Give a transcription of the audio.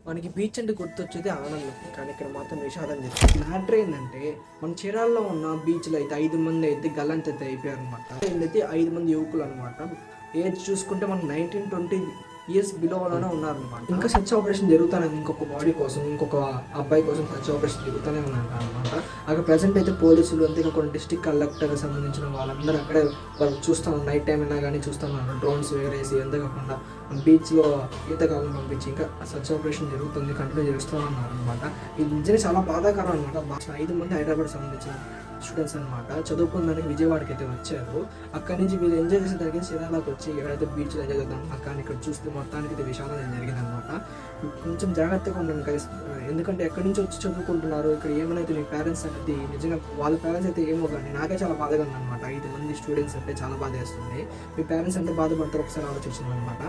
మనకి బీచ్ అంటే గుర్తొచ్చేది ఆనందం, కానీ ఇక్కడ మాత్రం విషాదం జరిగింది. మ్యాటర్ ఏంటంటే మన చీరాల్లో ఉన్న బీచ్లో అయితే 5 మంది అయితే గల్లంత అయితే అయిపోయారు అనమాట. అయితే 5 మంది యువకులు అనమాట. ఏజ్ చూసుకుంటే మనకు 19-20 ఇయర్స్ బిలోలోనే ఉన్నారనమాట. ఇంకా సర్చ్ ఆపరేషన్ జరుగుతానే, ఇంకొక బాడీ కోసం, ఇంకొక అబ్బాయి కోసం సర్చ్ ఆపరేషన్ జరుగుతూనే ఉన్నాయంట అనమాట. అక్కడ ప్రజెంట్ అయితే పోలీసులు, అంతేకాకుండా డిస్ట్రిక్ట్ కలెక్టర్కి సంబంధించిన వాళ్ళందరూ అక్కడే వాళ్ళు చూస్తాను, నైట్ టైం అయినా కానీ చూస్తున్నారు. డ్రోన్స్ వేరేసి, అంతేకాకుండా బీచ్లో ఈతగాళ్ళని పంపించి ఇంకా సర్చ్ ఆపరేషన్ జరుగుతుంది, కంటిన్యూ చేస్తూ ఉన్నారు అనమాట. ఇది నిజంగా చాలా బాధాకరం అనమాట. 5 మంది హైదరాబాద్ సంబంధించిన స్టూడెంట్స్ అనమాట. చదువుకున్నానికి విజయవాడకి అయితే వచ్చారు. అక్కడి నుంచి వీళ్ళు ఎంజాయ్ చేసేదానికి చీరాలకు వచ్చి ఎక్కడైతే బీచ్లో ఎంజాయ్ చేద్దాం కానీ ఇక్కడ చూస్తే మొత్తానికి అయితే విషాదం జరిగింది అనమాట. కొంచెం జాగ్రత్తగా ఉండండి గైస్, ఎందుకంటే ఎక్కడి నుంచి వచ్చి చదువుకుంటున్నారు, ఇక్కడ ఏమైనా మీ పేరెంట్స్ అనేది నిజంగా వాళ్ళ పేరెంట్స్ అయితే ఏమో కానీ నాకే చాలా బాధగా ఉందన్నమాట. 5 మంది స్టూడెంట్స్ అంటే చాలా బాధ వేస్తుంది. మీ పేరెంట్స్ అంటే బాధపడతారు, ఒకసారి ఆలోచించింది అనమాట.